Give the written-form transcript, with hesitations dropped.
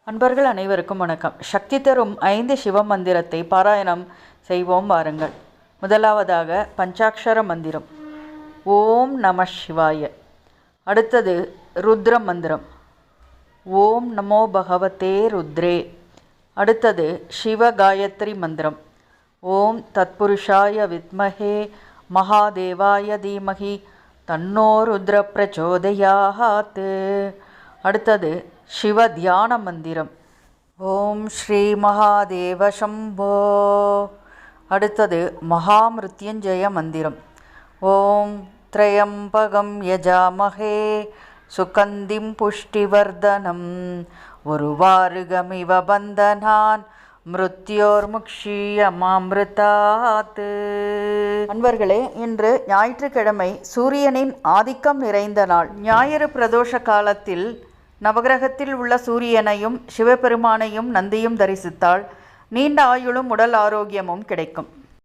அன்பர்கள் அனைவருக்கும் வணக்கம். சக்தி தரும் 5 சிவ மந்திரத்தை பாராயணம் செய்வோம் வாருங்கள். முதலாவதாக பஞ்சாட்சர மந்திரம் ஓம் நம சிவாய. அடுத்தது ருத்ர மந்திரம் ஓம் நமோ பகவதே ருத்ரே. அடுத்தது சிவ காயத்ரி மந்திரம் ஓம் தத்புருஷாய வித்மஹே மகாதேவாய தீமஹி தன்னோ ருத்ர பிரச்சோதயாத். அடுத்தது சிவ தியான மந்திரம் ஓம் ஸ்ரீ மகாதேவ சம்போ. அடுத்தது மகாமிருத்யுஞ்சய மந்திரம் ஓம் த்ரயம்பகம் யஜாமஹே சுகந்திம் புஷ்டிவர்தனம் உருவாருகமிவ பந்தனான் மிருத்யோர்முக்ஷீயமாமிருதாத். அன்பர்களே, இன்று ஞாயிற்றுக்கிழமை சூரியனின் ஆதிக்கம் நிறைந்த நாள். ஞாயிறு பிரதோஷ காலத்தில் நவகிரகத்தில் உள்ள சூரியனையும் சிவபெருமானையும் நந்தியும் தரிசித்தால் நீண்ட ஆயுளும் உடல் ஆரோக்கியமும் கிடைக்கும்.